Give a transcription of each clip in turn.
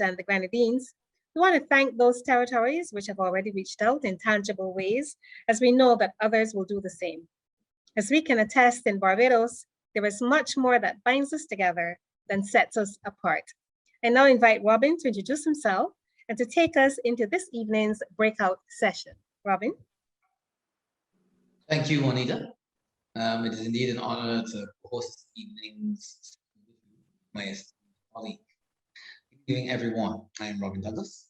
And the Grenadines, we want to thank those territories which have already reached out in tangible ways, as we know that others will do the same. As we can attest in Barbados, there is much more that binds us together than sets us apart. I now invite Robin to introduce himself and to take us into this evening's breakout session. Robin. Thank you, Juanita. It is indeed an honor to host this evening's with my colleague. Good evening, everyone. I am Robin Douglas,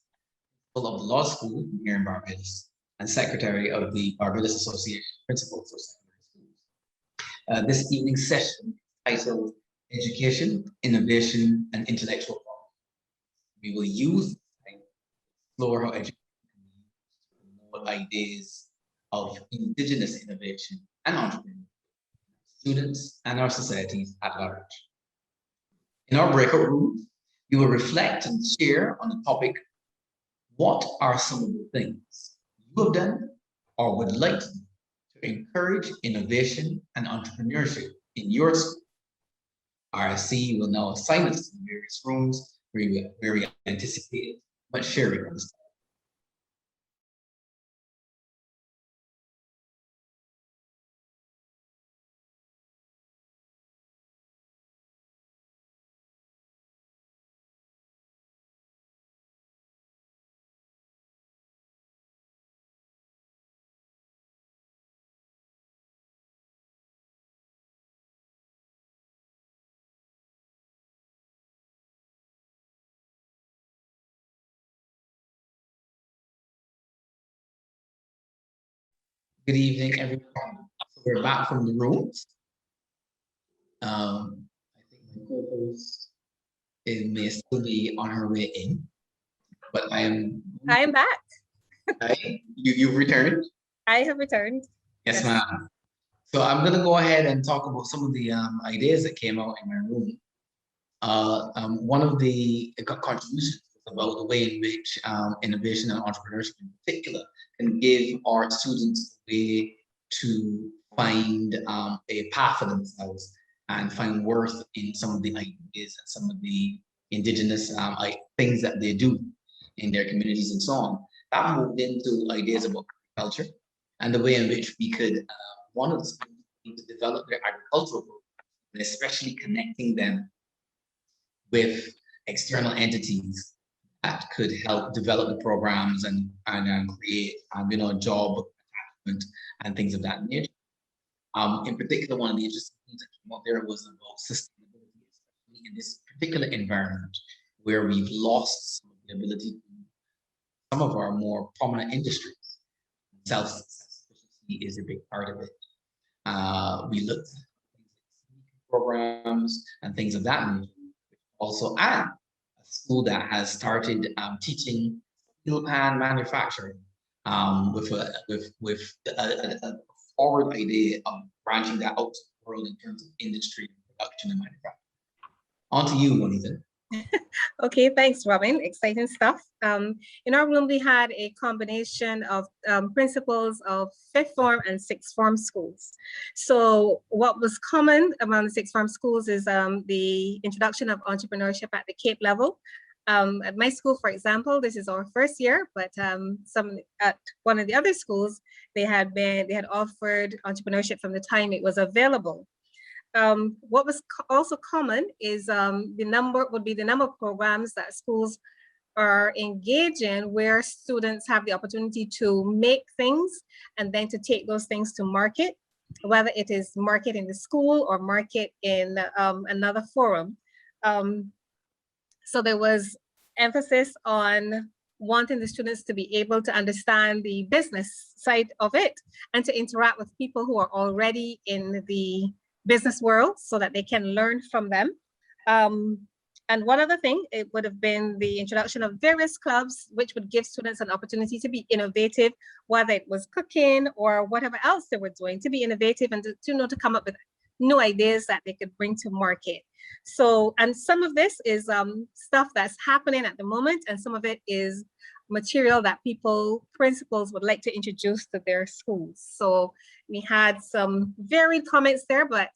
principal of the law school here in Barbados and secretary of the Barbados Association of Principals of Secondary Schools. This evening's session is titled Education, Innovation, and Intellectual Property. We will use time to explore how education can be used to promote ideas of indigenous innovation and entrepreneurship, students and our societies at large. In our breakout rooms, we will reflect and share on the topic, what are some of the things you have done or would like to do to encourage innovation and entrepreneurship in your school? RSC will now assign us to the various rooms where we anticipate much sharing on this topic. Good evening, everyone. So we're back from the rooms. I think my co-host may still be on her way in, but I am back. You've returned? I have returned. Yes, ma'am. So I'm going to go ahead and talk about some of the ideas that came out in my room. One of the contributions was about the way in which innovation and entrepreneurship in particular can give our students a way to find a path for themselves and find worth in some of the ideas and some of the indigenous things that they do in their communities and so on. That moved into ideas about agriculture and the way in which we could, one of the schools to develop their agricultural programs, and especially connecting them with external entities that could help develop the programs and create, job attachment and things of that nature. In particular, one of the interesting things that came out there was about sustainability, especially in this particular environment where we've lost some of the ability to some of our more prominent industries. Self-sufficiency is a big part of it. We looked at programs and things of that nature. Also, a school that has started teaching steel pan manufacturing with a forward idea of branching that out to the world in terms of industry, production, and manufacturing. On to you, Juanita. Okay, thanks, Robin. Exciting stuff. In our room, we had a combination of principals of 5th form and 6th form schools. So what was common among the 6th form schools is the introduction of entrepreneurship at the Cape level. At my school, for example, this is our first year, but at one of the other schools, they had offered entrepreneurship from the time it was available. What was also common is the number of programs that schools are engaging where students have the opportunity to make things and then to take those things to market, whether it is market in the school or market in another forum. So there was emphasis on wanting the students to be able to understand the business side of it and to interact with people who are already in the business world so that they can learn from them. And one other thing, it would have been the introduction of various clubs, which would give students an opportunity to be innovative, whether it was cooking or whatever else they were doing, to be innovative and to come up with new ideas that they could bring to market. So, and some of this is stuff that's happening at the moment, and some of it is material that principals would like to introduce to their schools. So we had some varied comments there, but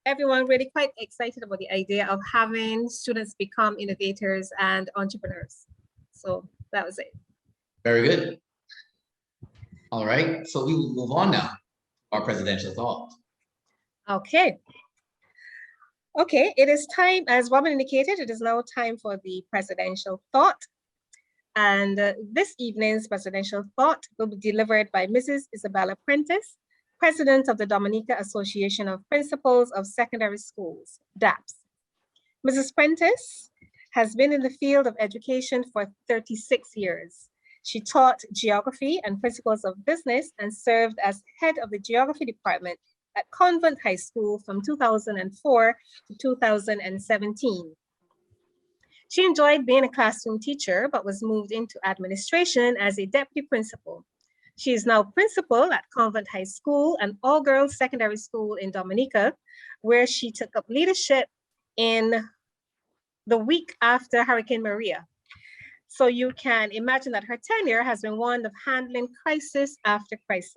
everyone really quite excited about the idea of having students become innovators and entrepreneurs. So that was it. Very good. All right, so we will move on now. Our presidential thought. Okay. Okay, it is time, as Robin indicated, it is now time for the presidential thought. And this evening's presidential thought will be delivered by Mrs. Isabella Prentice, President of the Dominica Association of Principals of Secondary Schools, DAPS. Mrs. Prentice has been in the field of education for 36 years. She taught geography and principles of business and served as head of the geography department at Convent High School from 2004 to 2017. She enjoyed being a classroom teacher, but was moved into administration as a deputy principal. She is now principal at Convent High School, an all-girls secondary school in Dominica, where she took up leadership in the week after Hurricane Maria. So you can imagine that her tenure has been one of handling crisis after crisis.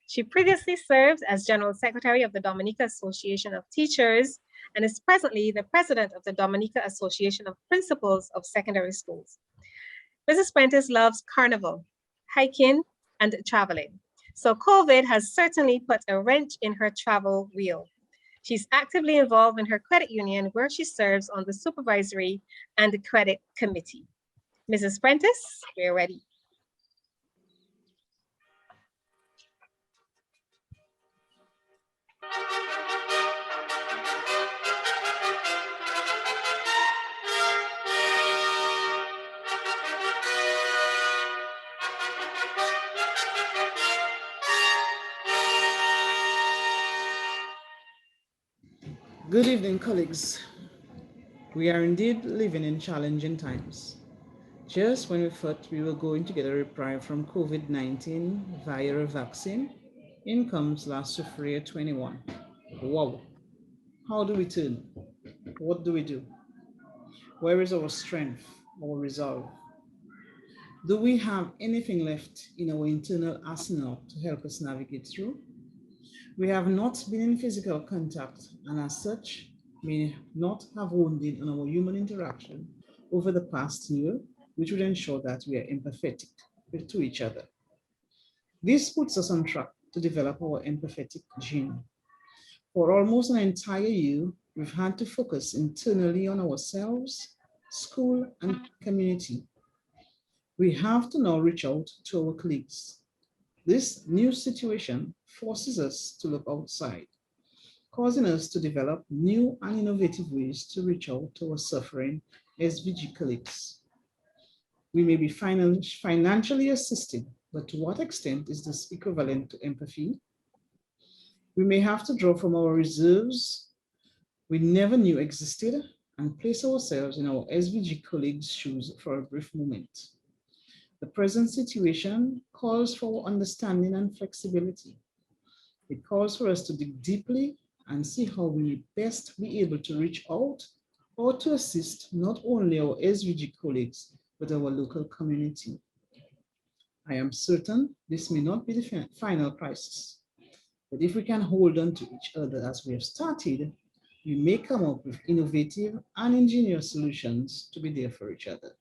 She previously served as General Secretary of the Dominica Association of Teachers and is presently the President of the Dominica Association of Principals of Secondary Schools. Mrs. Prentice loves carnival, hiking, and traveling. So COVID has certainly put a wrench in her travel wheel. She's actively involved in her credit union where she serves on the supervisory and the credit committee. Mrs. Prentice, we're ready. Good evening, colleagues. We are indeed living in challenging times. Just when we thought we were going to get a reprieve from COVID-19 via a vaccine, in comes La Soufriere 21. Wow. How do we turn? What do we do? Where is our strength, our resolve? Do we have anything left in our internal arsenal to help us navigate through? We have not been in physical contact and as such may not have honed in on our human interaction over the past year, which would ensure that we are empathetic to each other. This puts us on track to develop our empathetic gene. For almost an entire year, we've had to focus internally on ourselves, school, and community. We have to now reach out to our colleagues. This new situation forces us to look outside, causing us to develop new and innovative ways to reach out to our suffering SVG colleagues. We may be financially assisted, but to what extent is this equivalent to empathy? We may have to draw from our reserves we never knew existed and place ourselves in our SVG colleagues' shoes for a brief moment. The present situation calls for understanding and flexibility. It calls for us to dig deeply and see how we may best be able to reach out or to assist not only our SVG colleagues, but our local community. I am certain this may not be the final crisis, but if we can hold on to each other as we have started, we may come up with innovative and ingenious solutions to be there for each other.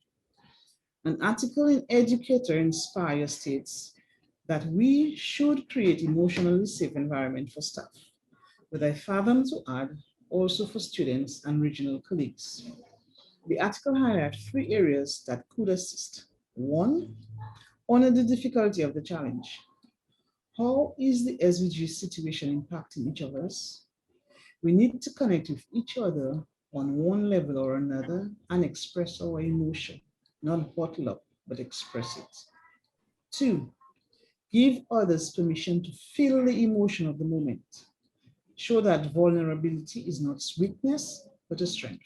An article in Educator Inspire states that we should create emotionally safe environment for staff. but I fathom to add also for students and regional colleagues. The article highlights 3 areas that could assist. One, honor the difficulty of the challenge. How is the SVG situation impacting each of us? We need to connect with each other on one level or another and express our emotion, not bottle up, but express it. Two, give others permission to feel the emotion of the moment. Show that vulnerability is not weakness, but a strength.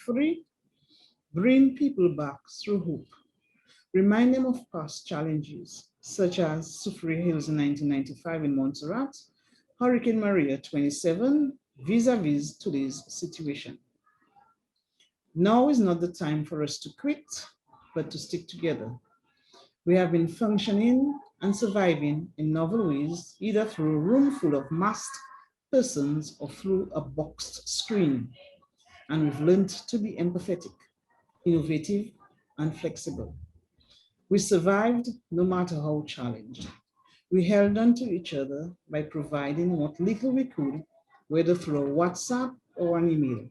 Three, bring people back through hope. Remind them of past challenges, such as Soufriere Hills in 1995 in Montserrat, Hurricane Maria 27, vis-a-vis today's situation. Now is not the time for us to quit, but to stick together. We have been functioning and surviving in novel ways, either through a room full of masked persons or through a boxed screen. And we've learned to be empathetic, innovative, and flexible. We survived no matter how challenged. We held on to each other by providing what little we could, whether through a WhatsApp or an email.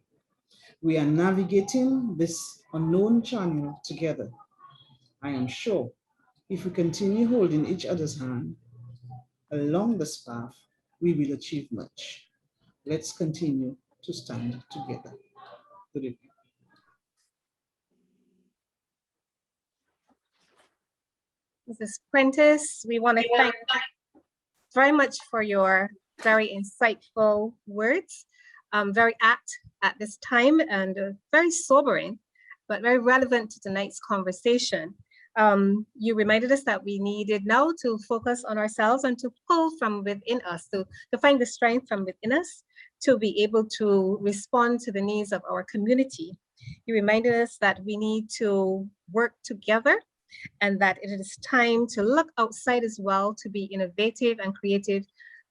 We are navigating this unknown channel together. I am sure if we continue holding each other's hand along this path, we will achieve much. Let's continue to stand together. Good evening. Mrs. Prentice, we want to thank you very much for your very insightful words, very apt at this time and very sobering, but very relevant to tonight's conversation. You reminded us that we needed now to focus on ourselves and to pull from within us, to find the strength from within us to be able to respond to the needs of our community. You reminded us that we need to work together and that it is time to look outside as well, to be innovative and creative,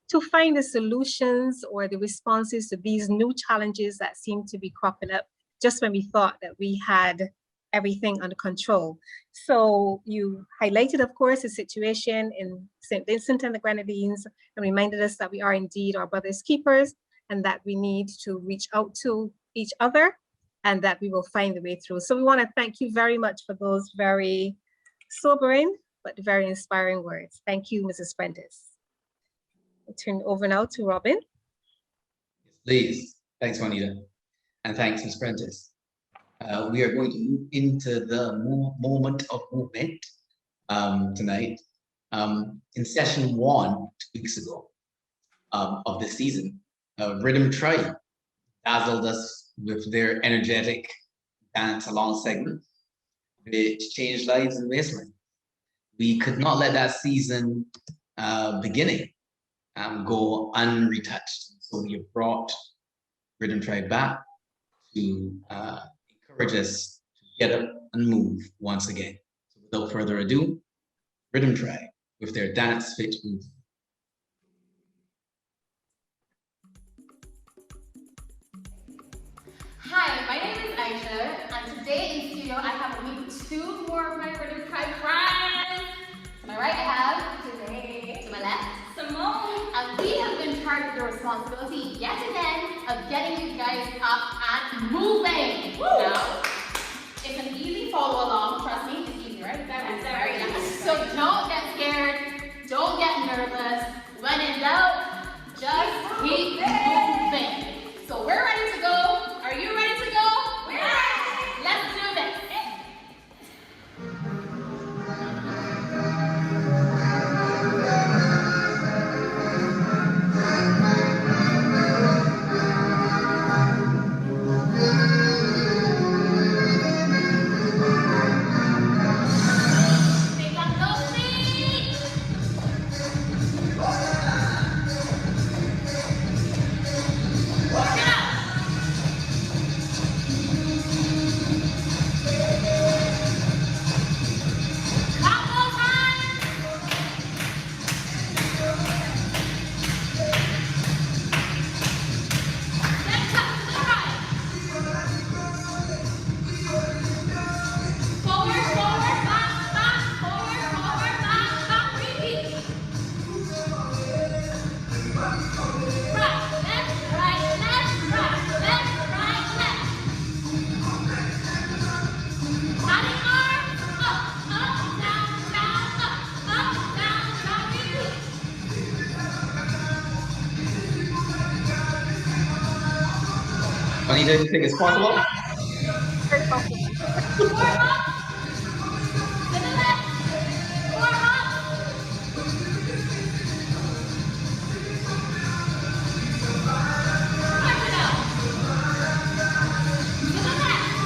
to find the solutions or the responses to these new challenges that seem to be cropping up just when we thought that we had everything under control. So you highlighted, of course, the situation in St. Vincent and the Grenadines and reminded us that we are indeed our brother's keepers and that we need to reach out to each other and that we will find the way through. So we want to thank you very much for those very sobering, but very inspiring words. Thank you, Mrs. Prentice. I'll turn over now to Robin. Please. Thanks, Juanita. And thanks, Ms. Prentice. We are going to move into the moment of movement tonight. In session 1, 2 weeks ago of the season, Rhythm Tribe dazzled us with their energetic dance along segment, which changed lives in Wasteland. We could not let that season beginning go unretouched. So we have brought Rhythm Tribe back to encourage us to get up and move once again. So without further ado, Rhythm Tribe with their Dance Fit Move. Hi, my name is Aisha, and today in studio I have with me 2 more of my Rhythm Tribe friends. To my right I have Janae, to my left Simone, and we have been charged with the responsibility yet again of getting you guys up and moving. Woo! Now, it's an easy follow along, trust me, it's easy, right? It's very easy. So don't get scared, don't get nervous. When in doubt, just keep moving. So we're ready to go. Are you ready to go? We're ready. Let's do this. Anita, do you think it's possible? Very possible. 4 hops. To the left. 4 hops. March it out. To the left.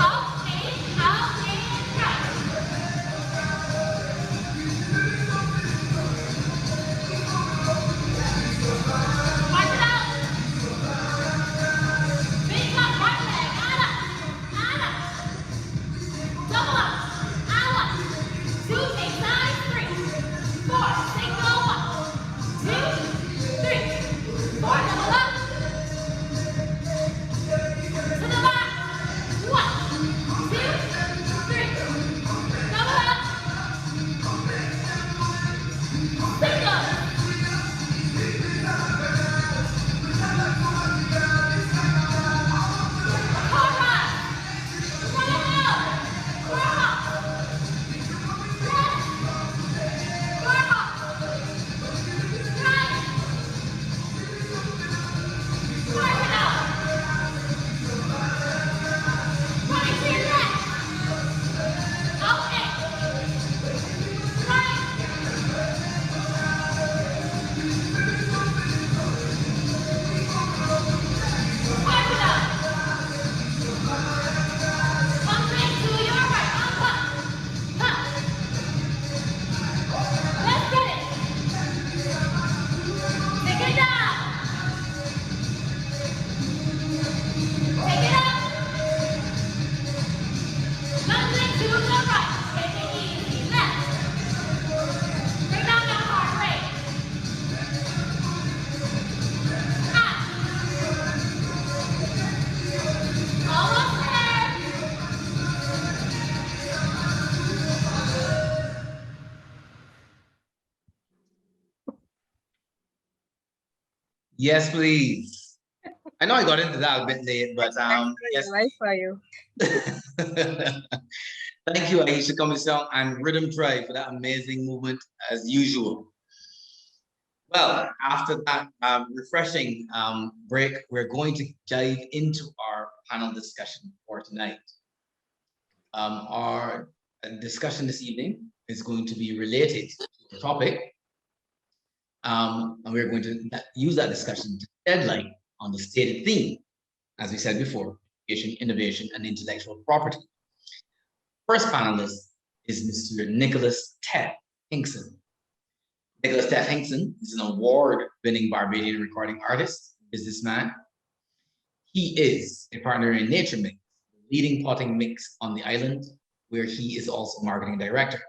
Out and right. March it out. Big up right leg. Ala. Ala. Double up. Ala. 2, take side, 3. 4, take go up. 2, 3. 4, double up. To the back. 1, 2, 3. Double up. Single. 4 hops. 1 and out. 4 hops. Left. 4 hops. Right. March it out. 20 to your left. Out and right. March it out. Something to your right. On top. Top. Let's get it. Take it down. Take it up. Something to the right. Take it easy. Left. Bring down that heart rate. Out. Almost there. Yes, please. I know I got into that a bit late, but yes. Life for you. Thank you, Aisha Commission and Rhythm Tribe for that amazing movement as usual. Well, after that refreshing break, we're going to dive into our panel discussion for tonight. Our discussion this evening is going to be related to the topic, and we're going to use that discussion to deadline on the stated theme, as we said before, education, innovation, and intellectual property. First panelist is Mr. Nicholas Teth Hinkson. Nicholas Teth Hinkson is an award-winning Barbadian recording artist, businessman. He is a partner in Nature Mix, the leading potting mix on the island, where he is also marketing director.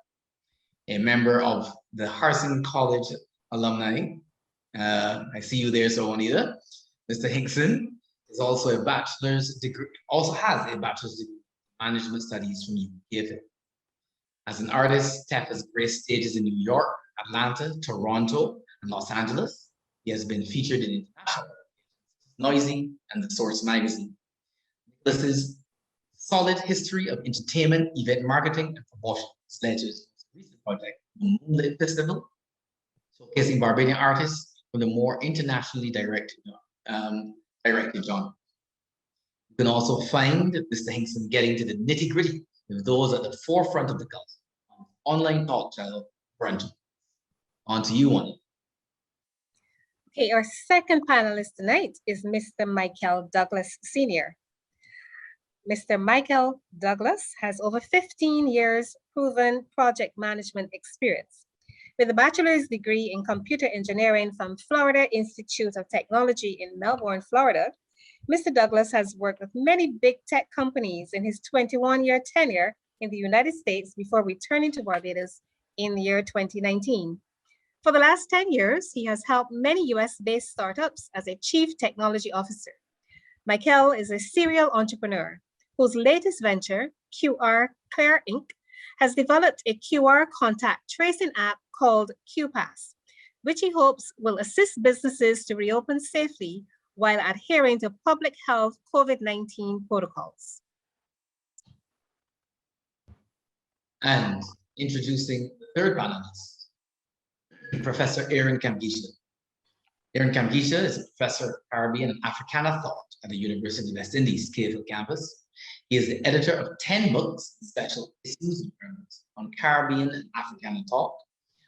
A member of the Harsin College alumni. I see you there, so Anita. Mr. Hinkson is also a bachelor's degree, also has a bachelor's degree in management studies from UPF. As an artist, Teth has graced stages in New York, Atlanta, Toronto, and Los Angeles. He has been featured in international Noisy and The Source magazine. Nicholas's solid history of entertainment, event marketing, and promotion has led to his recent project, the Moonlit Festival, showcasing Barbadian artists from the more internationally directed genre. You can also find Mr. Hinkson getting to the nitty-gritty with those at the forefront of the culture on online talk channel Brunch. On to you, Anita. Okay, our second panelist tonight is Mr. Michael Douglas Sr. Mr. Michael Douglas has over 15 years proven project management experience. With a bachelor's degree in computer engineering from Florida Institute of Technology in Melbourne, Florida, Mr. Douglas has worked with many big tech companies in his 21-year tenure in the United States before returning to Barbados in the year 2019. For the last 10 years, he has helped many US-based startups as a chief technology officer. Michael is a serial entrepreneur whose latest venture, QR Clear Inc., has developed a QR contact tracing app called QPass, which he hopes will assist businesses to reopen safely while adhering to public health COVID-19 protocols. And introducing the third panelist, Professor Aaron Kamgisha. Aaron Kamgisha is a professor of Caribbean and Africana thought at the University of West Indies Cave Hill campus. He is the editor of 10 books and special issues and journals on Caribbean and Africana thought,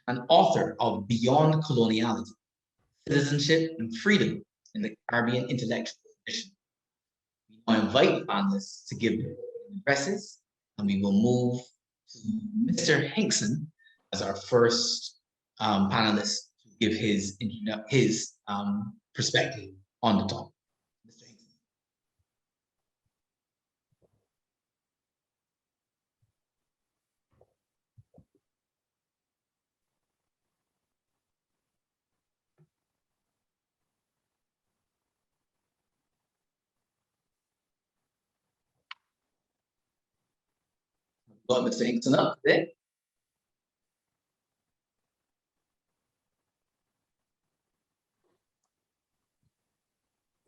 and author of Beyond Coloniality, Citizenship and Freedom in the Caribbean Intellectual Tradition. We now invite panelists to give their addresses, and we will move to Mr. Hinkson as our first panelist to give his perspective on the topic. Mr. Hinkson. Got Mr. Hinkson up there.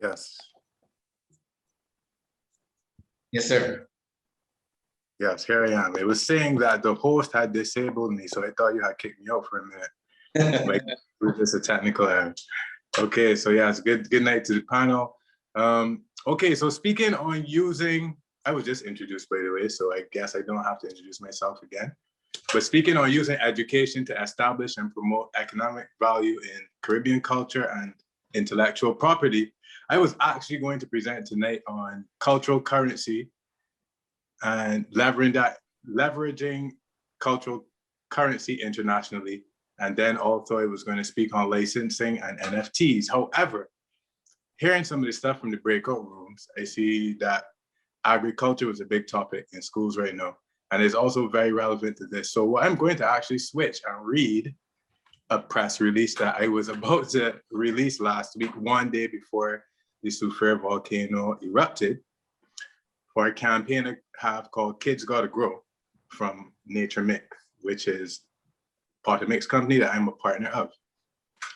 Yes. Yes, sir. Yes, here I am. It was saying that the host had disabled me, so I thought you had kicked me out for a minute. Like, it was just a technical error. Okay, so yeah, it's good night to the panel. Okay, so speaking on using, I was just introduced, by the way, so I guess I don't have to introduce myself again. But speaking on using education to establish and promote economic value in Caribbean culture and intellectual property, I was actually going to present tonight on cultural currency and leveraging cultural currency internationally. And then also I was going to speak on licensing and NFTs. However, hearing some of the stuff from the breakout rooms, I see that agriculture was a big topic in schools right now. And it's also very relevant to this. So what I'm going to actually switch and read a press release that I was about to release last week, one day before the Soufriere volcano erupted, for a campaign I have called Kids Gotta Grow from Nature Mix, which is part of Mix company that I'm a partner of.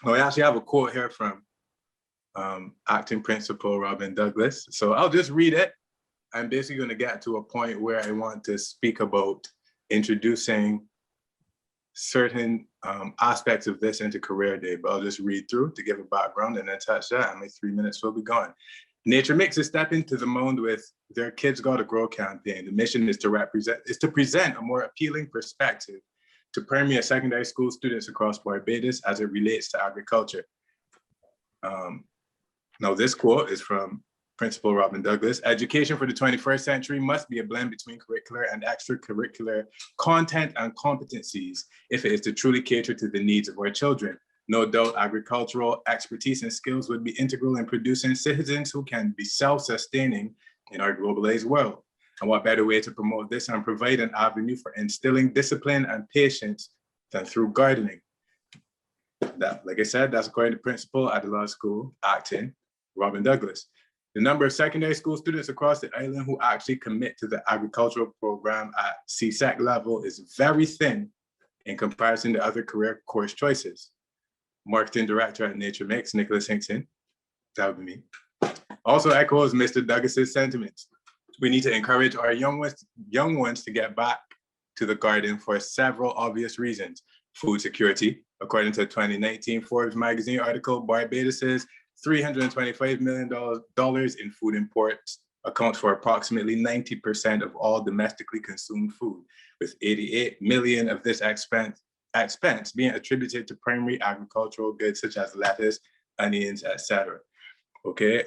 Now, I actually have a quote here from acting principal Robin Douglas. So I'll just read it. I'm basically going to get to a point where I want to speak about introducing certain aspects of this into Career Day, but I'll just read through to give a background and then touch that, and my 3 minutes will be gone. Nature Mix is stepping to the mound with their Kids Gotta Grow campaign. The mission is to present a more appealing perspective to primary and secondary school students across Barbados as it relates to agriculture. Now this quote is from Principal Robin Douglas. Education for the 21st century must be a blend between curricular and extracurricular content and competencies if it is to truly cater to the needs of our children. No doubt agricultural expertise and skills would be integral in producing citizens who can be self-sustaining in our globalized world. And what better way to promote this and provide an avenue for instilling discipline and patience than through gardening? That, like I said, that's according to Principal at the Law School, Acton, Robin Douglas. The number of secondary school students across the island who actually commit to the agricultural program at CSEC level is very thin in comparison to other career course choices. Marketing Director at Nature Mix, Nicholas Hinkson, that would be me, also echoes Mr. Douglas's sentiments. We need to encourage our young ones to get back to the garden for several obvious reasons. Food security, according to a 2019 Forbes magazine article, Barbados's $325 million in food imports accounts for approximately 90% of all domestically consumed food, with 88 million of this expense being attributed to primary agricultural goods such as lettuce, onions, etc. Okay,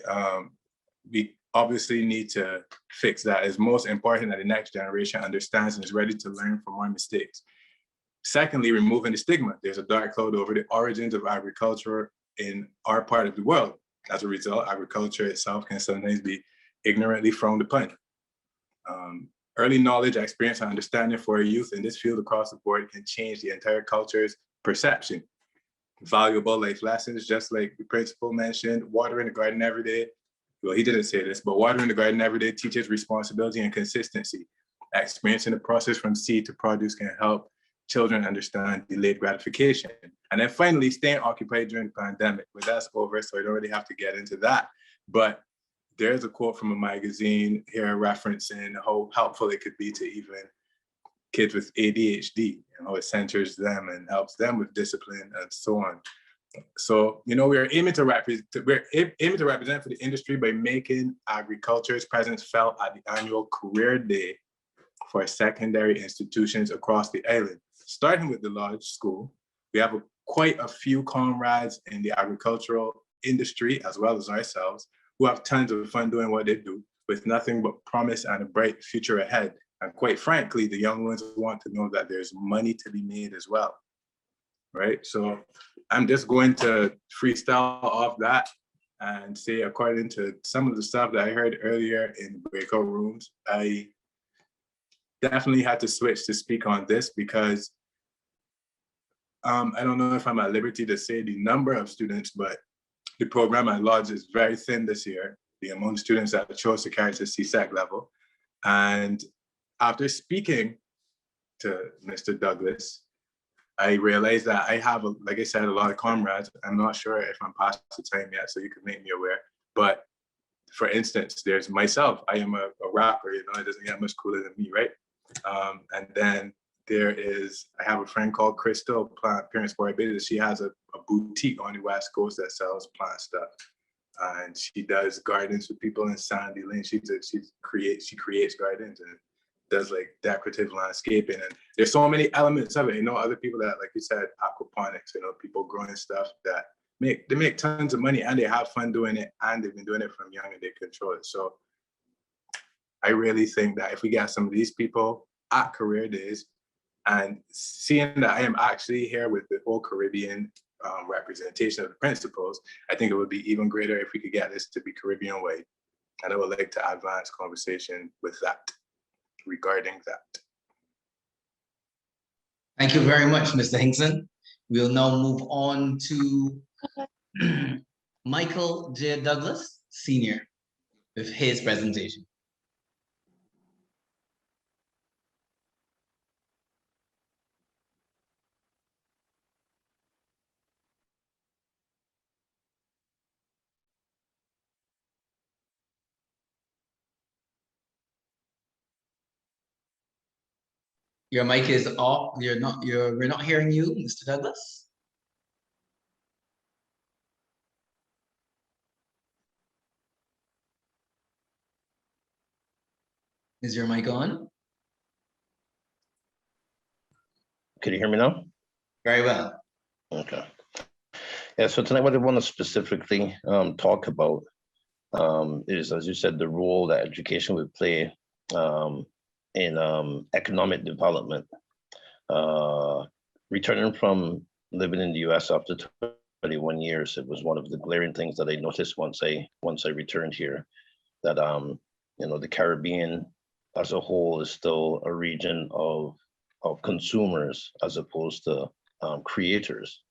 we obviously need to fix that. It's most important that the next generation understands and is ready to learn from our mistakes. Secondly, removing the stigma. There's a dark cloud over the origins of agriculture in our part of the world. As a result, agriculture itself can sometimes be ignorantly frowned upon. Early knowledge, experience, and understanding for our youth in this field across the board can change the entire culture's perception. Valuable life lessons, just like the principal mentioned, watering the garden every day. Well, he didn't say this, but watering the garden every day teaches responsibility and consistency. Experiencing the process from seed to produce can help children understand delayed gratification. And then finally, staying occupied during the pandemic, but that's over, so I don't really have to get into that. But there's a quote from a magazine here referencing how helpful it could be to even kids with ADHD, it centers them and helps them with discipline and so on. So, you know, we're aiming to represent for the industry by making agriculture's presence felt at the annual Career Day for secondary institutions across the island. Starting with the Lodge School, we have quite a few comrades in the agricultural industry, as well as ourselves, who have tons of fun doing what they do with nothing but promise and a bright future ahead. And quite frankly, the young ones want to know that there's money to be made as well, right? So I'm just going to freestyle off that and say, according to some of the stuff that I heard earlier in the breakout rooms, I definitely had to switch to speak on this because I don't know if I'm at liberty to say the number of students, but the program at Lodge is very thin this year, the amount of students that chose to carry to CSEC level. And after speaking to Mr. Douglas, I realized that I have, like I said, a lot of comrades. I'm not sure if I'm past the time yet, so you can make me aware. But for instance, there's myself. I am a rapper, you know, it doesn't get much cooler than me, right? And then I have a friend called Crystal, Plant Parents for Business. She has a boutique on the West Coast that sells plant stuff. And she does gardens for people in Sandy Lane. She creates gardens and does like decorative landscaping. And there's so many elements of it. You know, other people that, like you said, aquaponics, you know, people growing stuff that they make tons of money and they have fun doing it, and they've been doing it from young and they control it. So I really think that if we get some of these people at Career Days, and seeing that I am actually here with the whole Caribbean representation of the principals, I think it would be even greater if we could get this to be Caribbean wide. And I would like to advance conversation with that, regarding that. Thank you very much, Mr. Hinkson. We'll now move on to Michael J. Douglas, Sr., with his presentation. Your mic is off. We're not hearing you, Mr. Douglas. Is your mic on? Can you hear me now? Very well. Okay. Yeah, so tonight what I want to specifically talk about is, as you said, the role that education would play in economic development. Returning from living in the US after 21 years, it was one of the glaring things that I noticed once I returned here, that you know, the Caribbean as a whole is still a region of consumers as opposed to creators.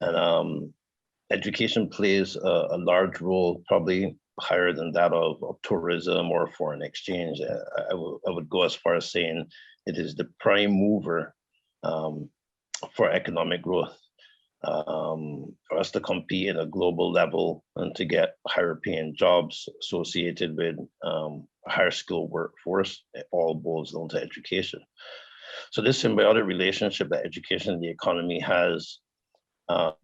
And education plays a large role, probably higher than that of tourism or foreign exchange. I would go as far as saying it is the prime mover for economic growth. For us to compete at a global level and to get higher paying jobs associated with a higher skilled workforce, it all boils down to education. So this symbiotic relationship that education and the economy has that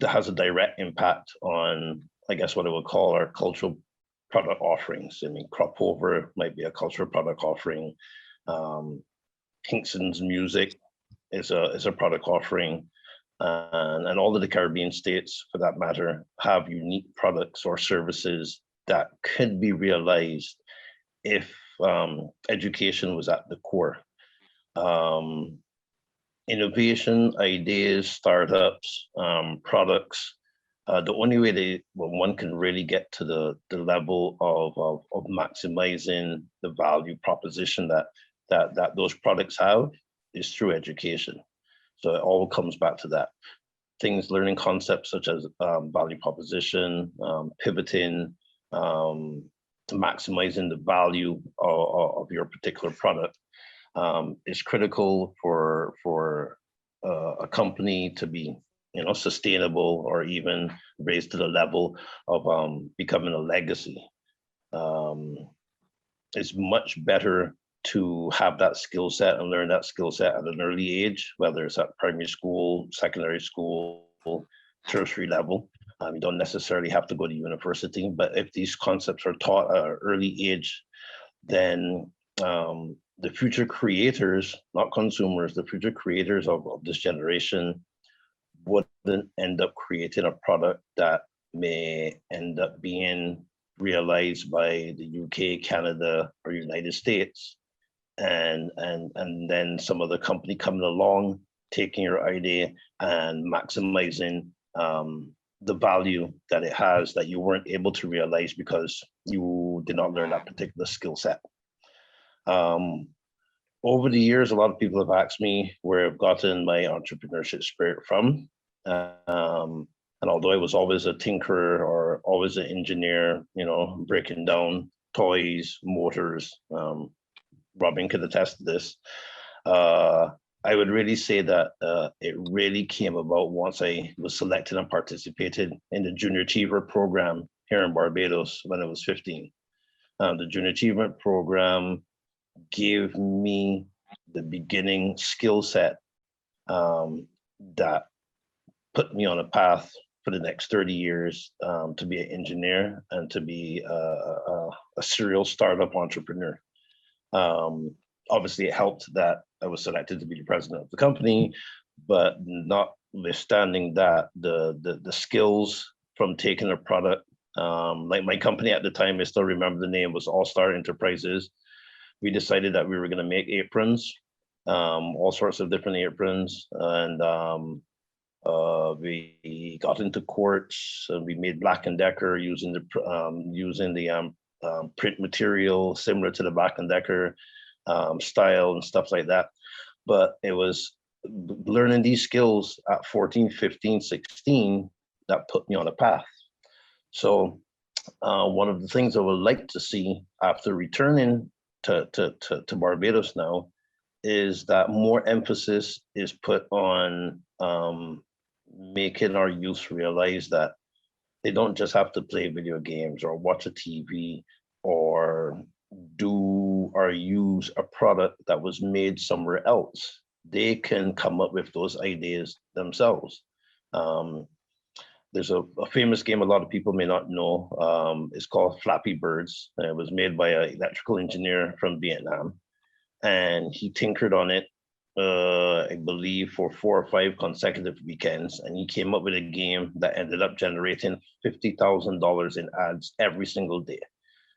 has a direct impact on, I guess, what I would call our cultural product offerings. I mean, Crop Over might be a cultural product offering. Hinkson's music is a product offering. And all of the Caribbean states, for that matter, have unique products or services that could be realized if education was at the core. Innovation, ideas, startups, products, the only way one can really get to the level of maximizing the value proposition that those products have is through education. So it all comes back to that. Things, learning concepts such as value proposition, pivoting, maximizing the value of your particular product is critical for a company to be, you know, sustainable or even raised to the level of becoming a legacy. It's much better to have that skill set and learn that skill set at an early age, whether it's at primary school, secondary school, tertiary level. You don't necessarily have to go to university, but if these concepts are taught at an early age, then the future creators, not consumers, the future creators of this generation wouldn't end up creating a product that may end up being realized by the UK, Canada, or United States, and then some other company coming along, taking your idea and maximizing the value that it has that you weren't able to realize because you did not learn that particular skill set. Over the years, a lot of people have asked me where I've gotten my entrepreneurship spirit from. And although I was always a tinkerer or always an engineer, you know, breaking down toys, motors, Robin could attest to this. I would really say that it really came about once I was selected and participated in the Junior Achiever program here in Barbados when I was 15. The Junior Achievement program gave me the beginning skill set that put me on a path for the next 30 years to be an engineer and to be a serial startup entrepreneur. Obviously, it helped that I was selected to be the president of the company, but notwithstanding that, the skills from taking a product, like my company at the time, I still remember the name was All Star Enterprises. We decided that we were going to make aprons, all sorts of different aprons, and we got into courts. And we made Black & Decker using the print material similar to the Black & Decker style and stuff like that. But it was learning these skills at 14, 15, 16 that put me on a path. So one of the things I would like to see after returning to Barbados now is that more emphasis is put on making our youth realize that they don't just have to play video games or watch a TV or do or use a product that was made somewhere else. They can come up with those ideas themselves. There's a famous game a lot of people may not know. It's called Flappy Birds. It was made by an electrical engineer from Vietnam. And he tinkered on it, I believe, for 4 or 5 consecutive weekends. And he came up with a game that ended up generating $50,000 in ads every single day.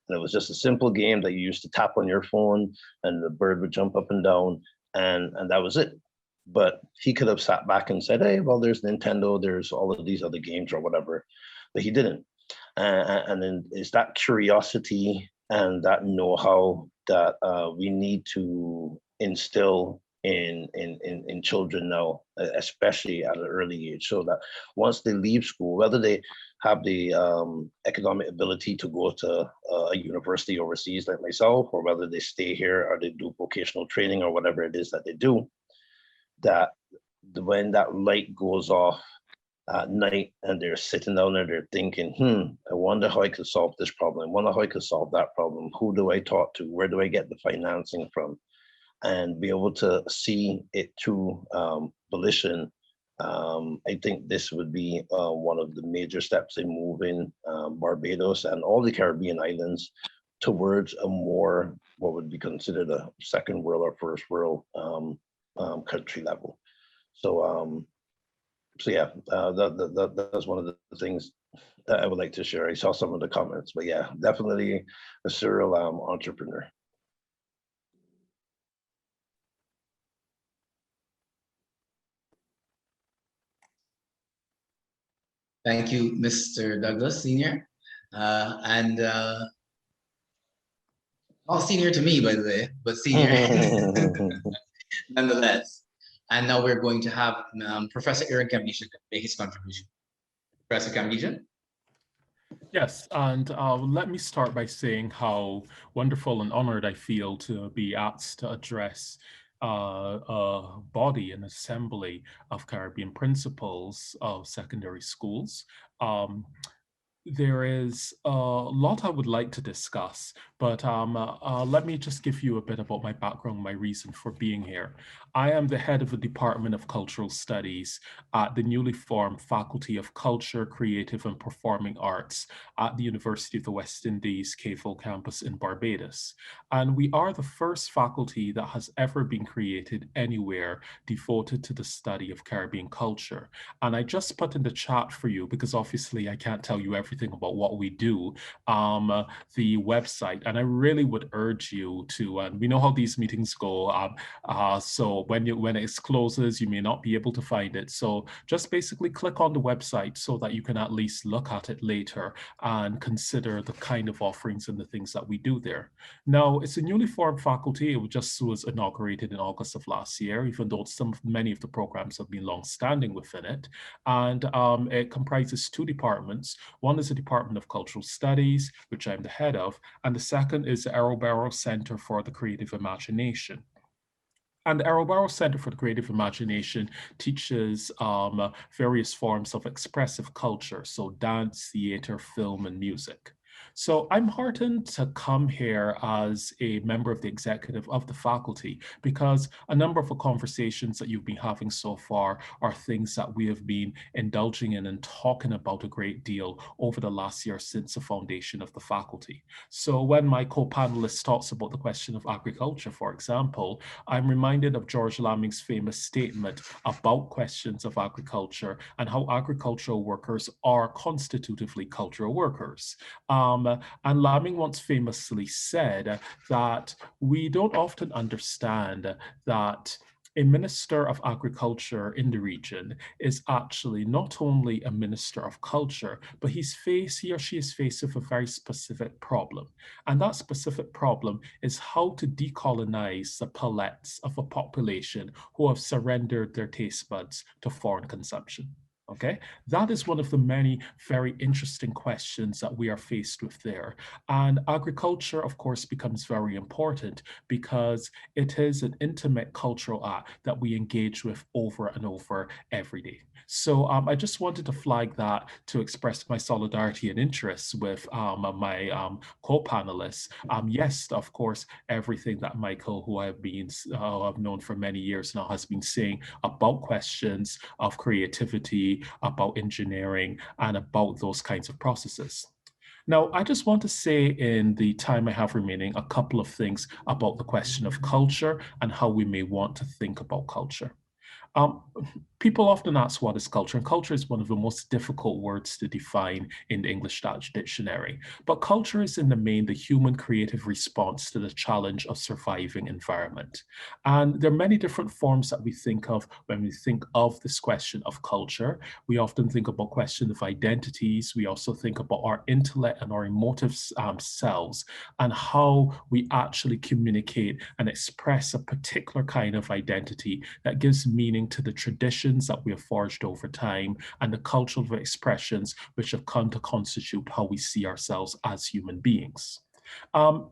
And it was just a simple game that you used to tap on your phone and the bird would jump up and down, and that was it. But he could have sat back and said, hey, well, there's Nintendo, there's all of these other games or whatever, but he didn't. And then it's that curiosity and that know-how that we need to instill in children now, especially at an early age, so that once they leave school, whether they have the economic ability to go to a university overseas like myself, or whether they stay here or they do vocational training or whatever it is that they do, that when that light goes off at night and they're sitting down there, they're thinking, I wonder how I could solve this problem. I wonder how I could solve that problem. Who do I talk to? Where do I get the financing from? And be able to see it through volition. I think this would be one of the major steps in moving Barbados and all the Caribbean islands towards a more, what would be considered a second world or first world country level. So yeah, that's one of the things that I would like to share. I saw some of the comments, but yeah, definitely a serial entrepreneur. Thank you, Mr. Douglas, Senior. Not senior to me, by the way, but senior nonetheless. And now we're going to have Professor Aaron Kambija make his contribution. Professor Kambija? Yes, and let me start by saying how wonderful and honored I feel to be asked to address a body, an assembly of Caribbean principals of secondary schools. there is a lot I would like to discuss, but let me just give you a bit about my background, my reason for being here. I am the head of the Department of Cultural Studies at the newly formed Faculty of Culture, Creative and Performing Arts at the University of the West Indies, Cave Hill campus in Barbados. And we are the first faculty that has ever been created anywhere devoted to the study of Caribbean culture. And I just put in the chat for you, because obviously I can't tell you everything about what we do, the website. And I really would urge you to, and we know how these meetings go. So when it closes, you may not be able to find it. So just basically click on the website so that you can at least look at it later and consider the kind of offerings and the things that we do there. Now, it's a newly formed faculty. It just was inaugurated in August of last year, even though many of the programs have been long-standing within it. And it comprises two departments. One is the Department of Cultural Studies, which I'm the head of, and the second is the Arrow Center for the Creative Imagination. And the Arrow Center for the Creative Imagination teaches various forms of expressive culture, so dance, theater, film, and music. So I'm heartened to come here as a member of the executive of the faculty, because a number of the conversations that you've been having so far are things that we have been indulging in and talking about a great deal over the last year since the foundation of the faculty. So when my co-panelist talks about the question of agriculture, for example, I'm reminded of George Lamming's famous statement about questions of agriculture and how agricultural workers are constitutively cultural workers. And Lamming once famously said that we don't often understand that a minister of agriculture in the region is actually not only a minister of culture, but he or she is faced with a very specific problem. And that specific problem is how to decolonize the palettes of a population who have surrendered their taste buds to foreign consumption. Okay, that is one of the many very interesting questions that we are faced with there. And agriculture, of course, becomes very important because it is an intimate cultural act that we engage with over and over every day. So I just wanted to flag that to express my solidarity and interest with my co-panelists. Yes, of course, everything that Michael, who I've known for many years now, has been saying about questions of creativity, about engineering, and about those kinds of processes. Now, I just want to say in the time I have remaining, a couple of things about the question of culture and how we may want to think about culture. People often ask, what is culture? And culture is one of the most difficult words to define in the English Dictionary. But culture is in the main the human creative response to the challenge of surviving environment. And there are many different forms that we think of when we think of this question of culture. We often think about question of identities. We also think about our intellect and our emotive selves and how we actually communicate and express a particular kind of identity that gives meaning to the traditions that we have forged over time and the cultural expressions which have come to constitute how we see ourselves as human beings.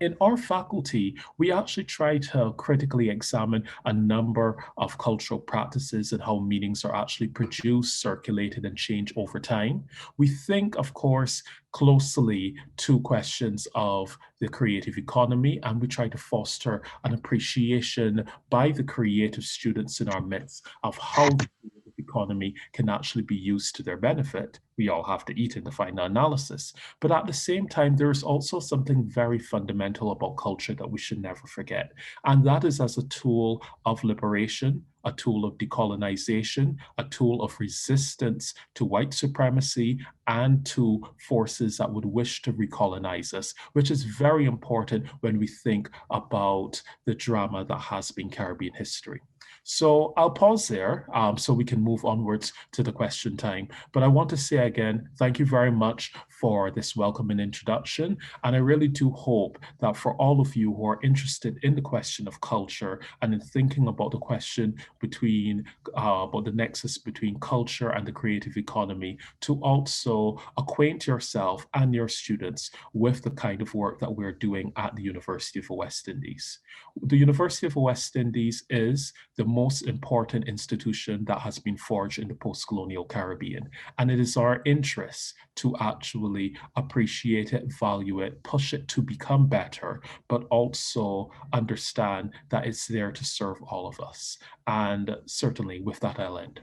In our faculty, we actually try to critically examine a number of cultural practices and how meanings are actually produced, circulated, and changed over time. We think, of course, closely to questions of the creative economy, and we try to foster an appreciation by the creative students in our midst of how the creative economy can actually be used to their benefit. We all have to eat in the final analysis. But at the same time, there's also something very fundamental about culture that we should never forget. And that is as a tool of liberation, a tool of decolonization, a tool of resistance to white supremacy and to forces that would wish to recolonize us, which is very important when we think about the drama that has been Caribbean history. So I'll pause there so we can move onwards to the question time. But I want to say again, thank you very much for this welcoming introduction. And I really do hope that for all of you who are interested in the question of culture and in thinking about the question between, about the nexus between culture and the creative economy, to also acquaint yourself and your students with the kind of work that we're doing at the University of the West Indies. The University of the West Indies is the most important institution that has been forged in the post-colonial Caribbean. And it is our our interests to actually appreciate it, value it, push it to become better, but also understand that it's there to serve all of us. And certainly with that, I'll end.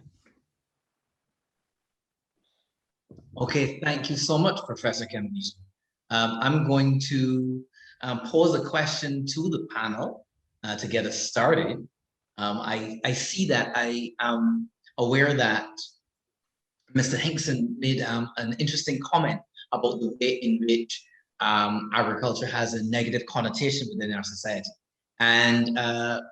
Okay, thank you so much, Professor Kembish. I'm going to pose a question to the panel to get us started. I see that I am aware that Mr. Hinkson made an interesting comment about the way in which agriculture has a negative connotation within our society. And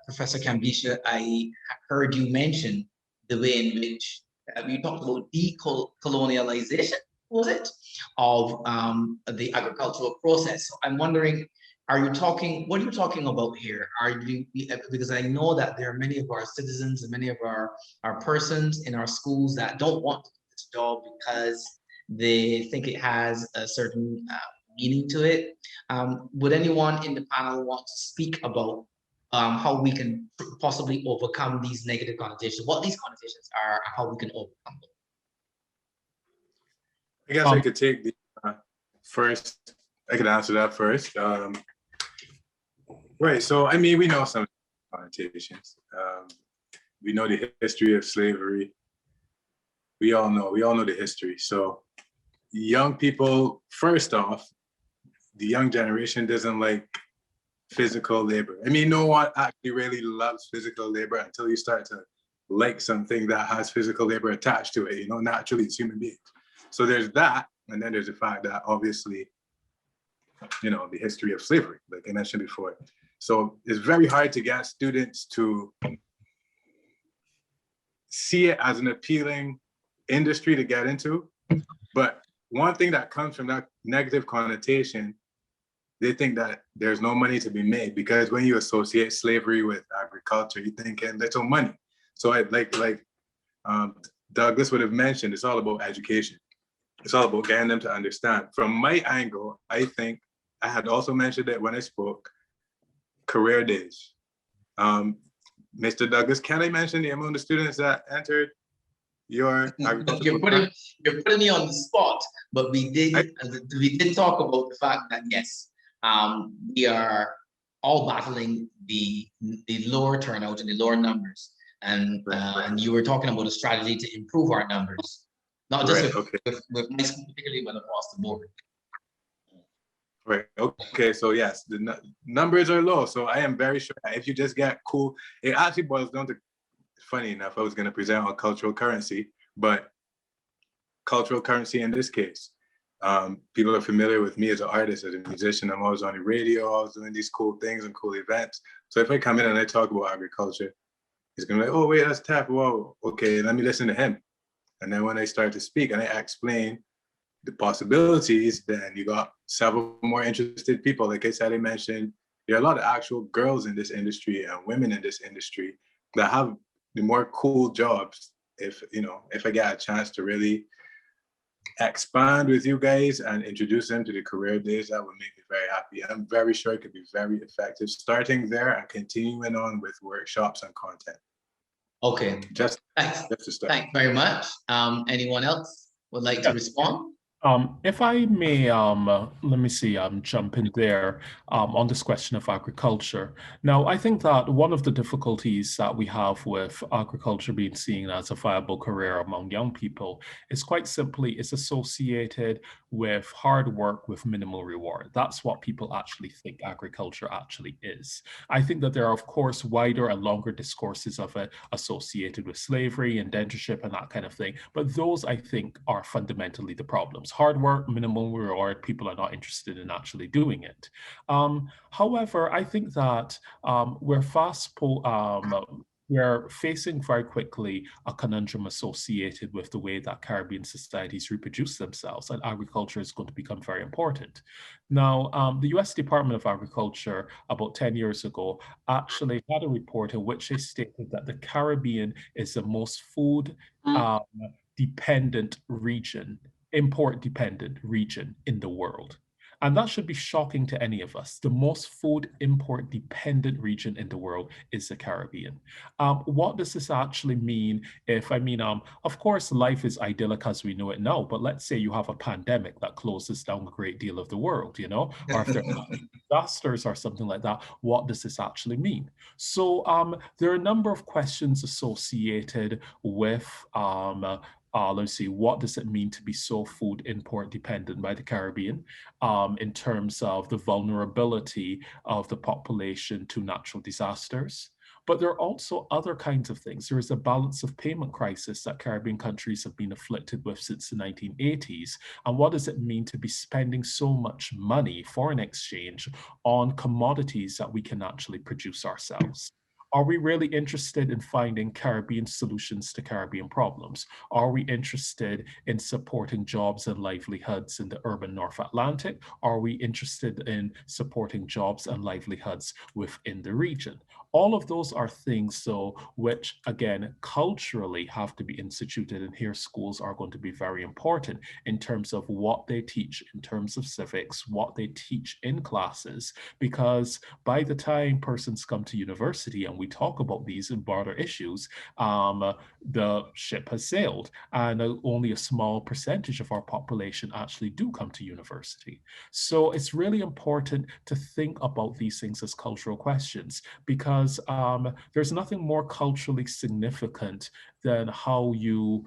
Professor Kambisha, I heard you mention the way in which you talked about decolonialization, was it, of the agricultural process. So I'm wondering, what are you talking about here? Because I know that there are many of our citizens and many of our persons in our schools that don't want to do this job because they think it has a certain meaning to it. Would anyone in the panel want to speak about how we can possibly overcome these negative connotations, what these connotations are, and how we can overcome them? I guess I could take the first, I could answer that first. Right, so I mean, we know some connotations. We know the history of slavery. We all know the history. So young people, first off, the young generation doesn't like physical labor. I mean, no one actually really loves physical labor until you start to like something that has physical labor attached to it, naturally it's human beings. So there's that, and then there's the fact that obviously, the history of slavery, like I mentioned before. So it's very hard to get students to see it as an appealing industry to get into. But one thing that comes from that negative connotation, they think that there's no money to be made, because when you associate slavery with agriculture, you think little money. So Douglas would have mentioned, it's all about education. It's all about getting them to understand. From my angle, I think I had also mentioned it when I spoke, career days. Mr. Douglas, can I mention the amount of students that entered your agriculture? You're putting me on the spot, but we did talk about the fact that yes, we are all battling the lower turnout and the lower numbers, and you were talking about a strategy to improve our numbers, not just with my school particularly, but across the board. Right. Okay. So yes, the numbers are low. So I am very sure that if you just get cool, it actually boils down to, funny enough, I was going to present on cultural currency, but cultural currency in this case, people are familiar with me as an artist, as a musician. I'm always on the radio, always doing these cool things and cool events. So if I come in and I talk about agriculture, he's going to be like, oh, wait, that's Tap. Whoa, okay, let me listen to him. And then when I start to speak and I explain the possibilities, then you got several more interested people. Like I said, I mentioned, there are a lot of actual girls in this industry and women in this industry that have the more cool jobs. If I get a chance to really expand with you guys and introduce them to the career days, that would make me very happy. I'm very sure it could be very effective, starting there and continuing on with workshops and content. Okay, just thanks. to start. Thanks very much. Anyone else would like to respond? If I may, let me see, jump in there on this question of agriculture. Now, I think that one of the difficulties that we have with agriculture being seen as a viable career among young people is quite simply it's associated with hard work with minimal reward. That's what people actually think agriculture actually is. I think that there are, of course, wider and longer discourses of it associated with slavery, indentureship, and that kind of thing. But those, I think, are fundamentally the problems. Hard work, minimal reward, people are not interested in actually doing it. However, I think that we're facing very quickly a conundrum associated with the way that Caribbean societies reproduce themselves, and agriculture is going to become very important. Now, the US Department of Agriculture about 10 years ago actually had a report in which they stated that the Caribbean is the most food dependent region, import dependent region in the world. And that should be shocking to any of us. The most food import dependent region in the world is the Caribbean. What does this actually mean? Of course, life is idyllic as we know it now, but let's say you have a pandemic that closes down a great deal of the world, or if there are disasters or something like that, what does this actually mean? So there are a number of questions associated with let's see, what does it mean to be so food import dependent by the Caribbean in terms of the vulnerability of the population to natural disasters? But there are also other kinds of things. There is a balance of payment crisis that Caribbean countries have been afflicted with since the 1980s. And what does it mean to be spending so much money, foreign exchange, on commodities that we can actually produce ourselves? Are we really interested in finding Caribbean solutions to Caribbean problems? Are we interested in supporting jobs and livelihoods in the urban North Atlantic? Are we interested in supporting jobs and livelihoods within the region? All of those are things, though, which, again, culturally have to be instituted, and here schools are going to be very important in terms of what they teach, in terms of civics, what they teach in classes, because by the time persons come to university and we talk about these and broader issues, the ship has sailed, and only a small percentage of our population actually do come to university. So it's really important to think about these things as cultural questions, because there's nothing more culturally significant than how you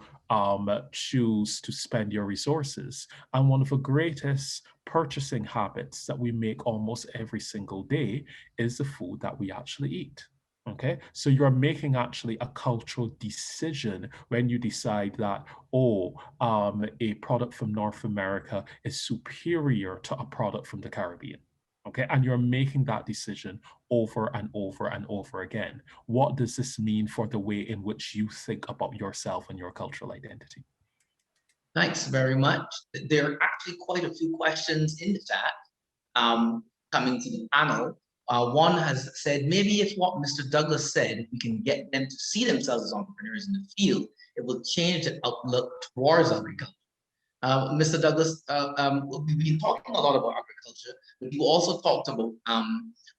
choose to spend your resources. And one of the greatest purchasing habits that we make almost every single day is the food that we actually eat. Okay, so you're making actually a cultural decision when you decide that, a product from North America is superior to a product from the Caribbean. Okay, and you're making that decision over and over and over again. What does this mean for the way in which you think about yourself and your cultural identity? Thanks very much. There are actually quite a few questions in the chat coming to the panel. One has said, maybe if what Mr. Douglas said, if we can get them to see themselves as entrepreneurs in the field, it will change the outlook towards agriculture. Mr. Douglas, we've been talking a lot about agriculture, but you also talked about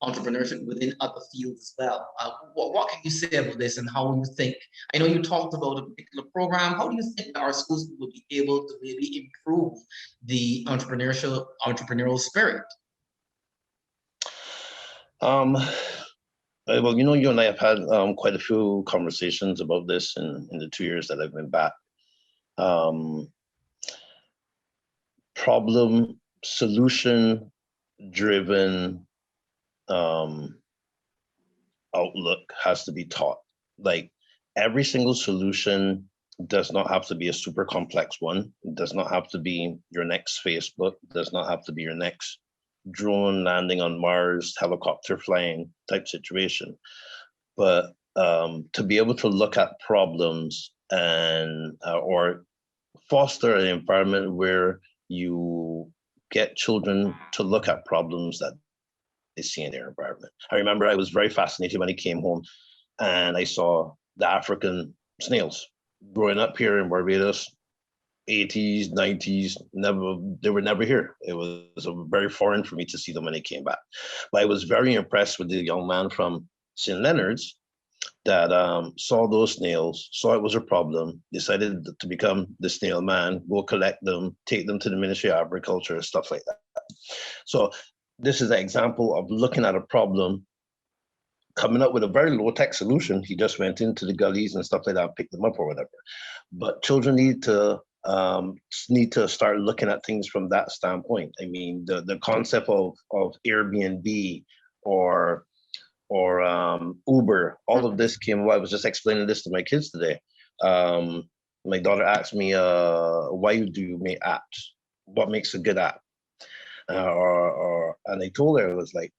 entrepreneurship within other fields as well. What can you say about this, and how do you think, I know you talked about a particular program, how do you think that our schools will be able to maybe improve the entrepreneurial spirit? Well, you and I have had quite a few conversations about this in the 2 years that I've been back. Problem solution driven outlook has to be taught. Like, every single solution does not have to be a super complex one. It does not have to be your next Facebook, does not have to be your next drone landing on Mars, helicopter flying type situation. But to be able to look at problems and or foster an environment where you get children to look at problems that they see in their environment. I remember I was very fascinated when I came home and I saw the African snails. Growing up here in Barbados, 80s, 90s, they were never here. It was very foreign for me to see them when I came back. But I was very impressed with the young man from St. Leonard's that saw those snails, saw it was a problem, decided to become the snail man, go collect them, take them to the Ministry of Agriculture, stuff like that. So this is an example of looking at a problem, coming up with a very low-tech solution. He just went into the gullies and stuff like that, picked them up or whatever. But children need to start looking at things from that standpoint. I mean, the concept of Airbnb or Uber, all of this came. I was just explaining this to my kids today. My daughter asked me, why do you make apps? What makes a good app? And I told her, it was like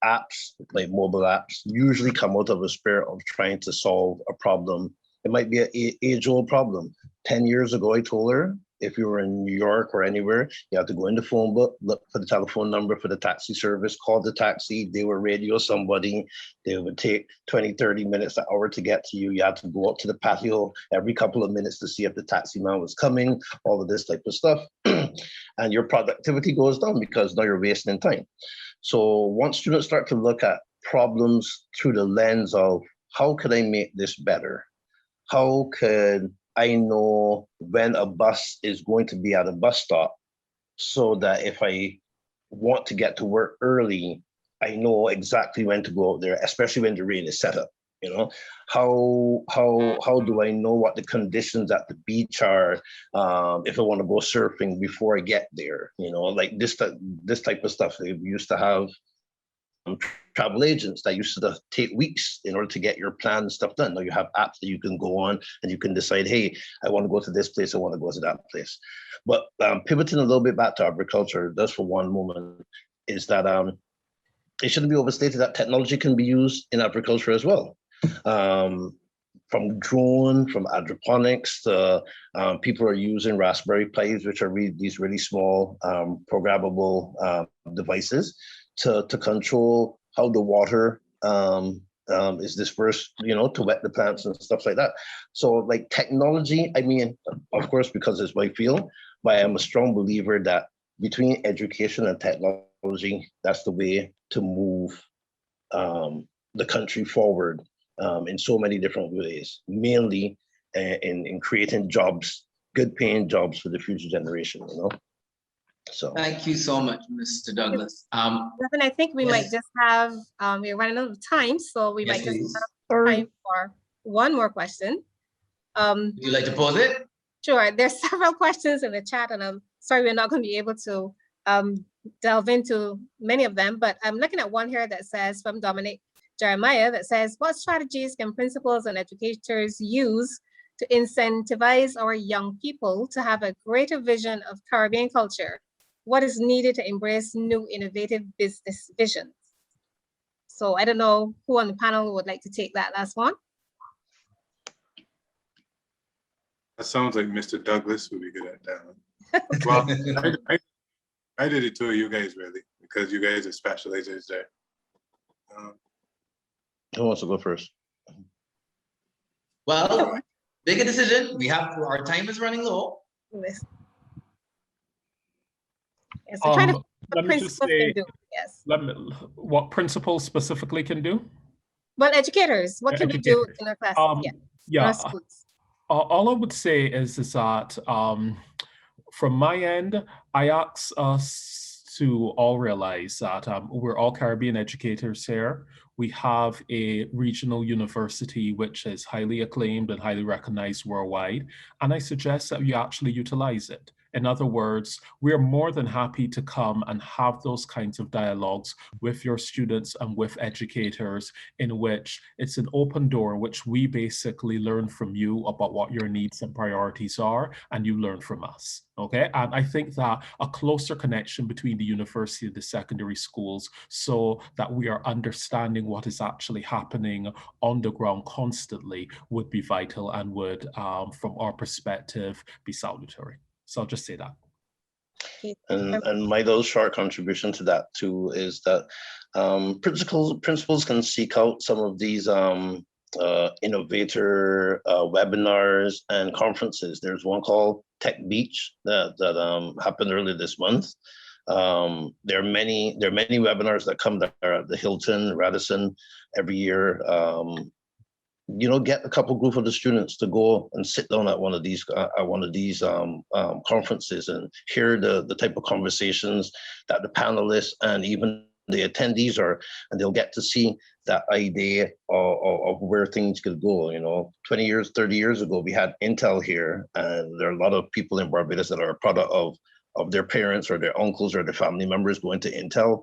apps, like mobile apps, usually come out of a spirit of trying to solve a problem. It might be an age-old problem. 10 years ago, I told her, If you were in New York or anywhere, you have to go in the phone book, look for the telephone number for the taxi service, call the taxi, they will radio somebody. They would take 20, 30 minutes, an hour to get to you. You have to go up to the patio every couple of minutes to see if the taxi man was coming, all of this type of stuff. And your productivity goes down because now you're wasting time. So once students start to look at problems through the lens of how could I make this better? How could I know when a bus is going to be at a bus stop so that if I want to get to work early, I know exactly when to go out there, especially when the rain is set up. You know, how do I know what the conditions at the beach are if I want to go surfing before I get there? You know, like this type of stuff. They used to have travel agents that used to take weeks in order to get your plan and stuff done. Now you have apps that you can go on and you can decide, hey, I want to go to this place, I want to go to that place. But pivoting a little bit back to agriculture, just for one moment, is that it shouldn't be overstated that technology can be used in agriculture as well. From drone, from hydroponics, people are using Raspberry Pis, which are these really small programmable devices to control how the water is dispersed, you know, to wet the plants and stuff like that. So like technology, I mean, of course, because it's my field, but I am a strong believer that between education and technology, that's the way to move the country forward in so many different ways, mainly in creating jobs, good paying jobs for the future generation, you know? So Thank you so much, Mr. Douglas. Reverend, I think we might yes. just have, we're running out of time, so we Yes, might just please. have time for one more question. Would you like to pose it? Sure, there's several questions in the chat and I'm sorry we're not going to be able to delve into many of them, but I'm looking at one here that says from Dominic Jeremiah that says, what strategies can principals and educators use to incentivize our young people to have a greater vision of Caribbean culture? What is needed to embrace new innovative business visions? So I don't know who on the panel would like to take that last one. That sounds like Mr. Douglas would be good at that one. Well, I did it to you guys really, because you guys are specializers there. who wants to go first? Well, make a decision. Our time is running low. Yes, so trying to Let me just principals say, can do. Yes. what principals specifically can do? Well, educators, what can we do Educators. in our classes? Yeah. In Yeah, our schools. all I would say is that from my end, I ask us to all realize that we're all Caribbean educators here. We have a regional university which is highly acclaimed and highly recognized worldwide, and I suggest that you actually utilize it. In other words, we're more than happy to come and have those kinds of dialogues with your students and with educators, in which it's an open door in which we basically learn from you about what your needs and priorities are, and you learn from us. Okay, and I think that a closer connection between the university and the secondary schools, so that we are understanding what is actually happening on the ground constantly, would be vital and would, from our perspective, be salutary. So I'll just say that. And my little short contribution to that too is that principals can seek out some of these innovator webinars and conferences. There's one called Tech Beach that happened earlier this month. There are many webinars that come there at the Hilton, Radisson every year. You know, get a couple group of the students to go and sit down at one of these conferences and hear the type of conversations that the panelists and even the attendees are, and they'll get to see that idea of where things could go. You know, 20 years, 30 years ago, we had Intel here, and there are a lot of people in Barbados that are a product of their parents or their uncles or their family members going to Intel.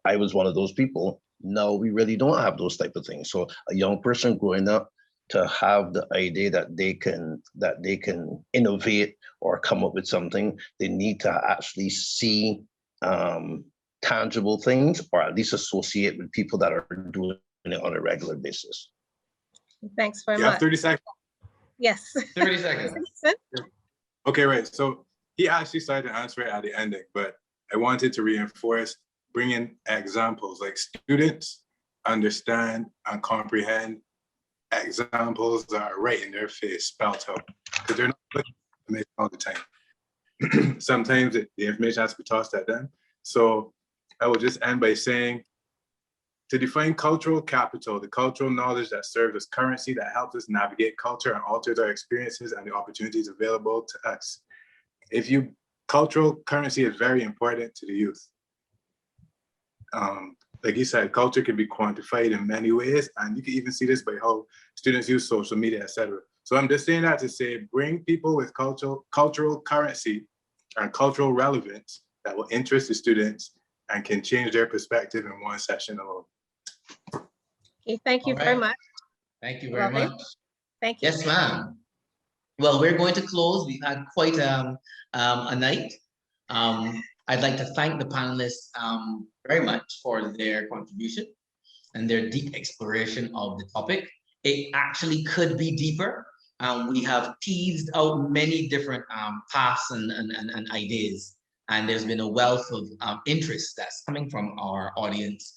I was one of those people. No, we really don't have those type of things. So a young person growing up to have the idea that they can innovate or come up with something, they need to actually see tangible things, or at least associate with people that are doing it on a regular basis. Thanks very Yeah, much. 30 seconds. Yes. 30 seconds. Okay, right. So he actually started to answer it at the ending, but I wanted to reinforce bringing examples, like students understand and comprehend examples that are right in their face, spelled out, because they're not looking at information all the time. Sometimes the information has to be tossed at them. So I will just end by saying, to define cultural capital, the cultural knowledge that serves as currency that helps us navigate culture and alters our experiences and the opportunities available to us. Cultural currency is very important to the youth. Like you said, culture can be quantified in many ways, and you can even see this by how students use social media, etc. So I'm just saying that to say, bring people with cultural currency and cultural relevance that will interest the students and can change their perspective in one session alone. Okay, thank you All very right. much. Thank you very Robin? much. Thank you. Yes, ma'am. Well, we're going to close. We've had quite a night. I'd like to thank the panelists very much for their contribution and their deep exploration of the topic. It actually could be deeper. We have teased out many different paths and ideas, and there's been a wealth of interest that's coming from our audience,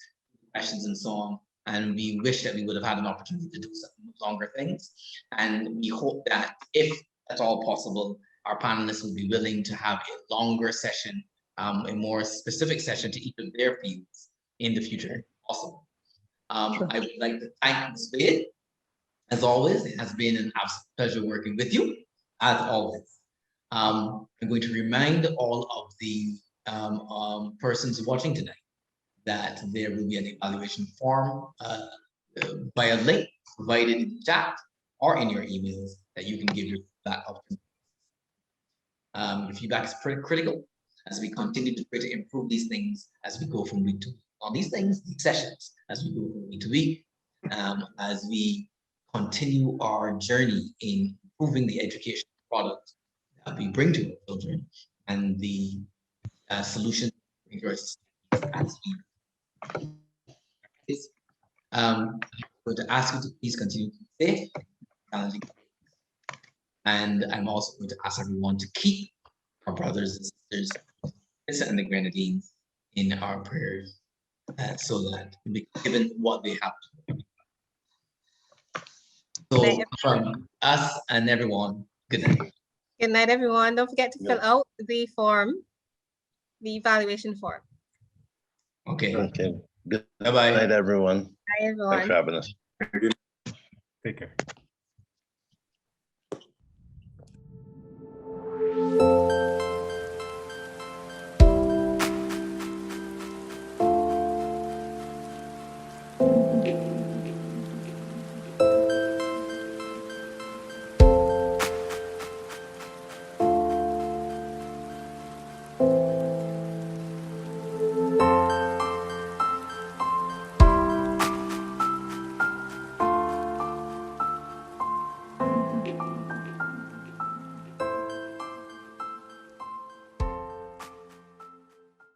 questions and so on. And we wish that we would have had an opportunity to do some longer things. And we hope that if at all possible, our panelists will be willing to have a longer session, a more specific session to each of their fields in the future, if possible. I would like to thank Ms. Wade. As always, it has been an absolute pleasure working with you, as always. I'm going to remind all of the persons watching tonight that there will be an evaluation form via link provided in the chat or in your emails that you can give your feedback opportunity. Your feedback is pretty critical as we continue to try to improve these things as we go from week to week. On these things, these sessions, as we go from week to week, as we continue our journey in improving the education product that we bring to our children and the solution as we I'm going to ask you to please continue to be safe, challenging. And I'm also going to ask everyone to keep our brothers and sisters and the Grenadines in our prayers so that we be given what they have. So from us and everyone, good night. Good night, everyone. Don't forget to fill out the form, the evaluation form. Okay. Okay. Good Bye-bye. night, everyone. Bye, everyone. Thanks for having us. Take care. Thank you.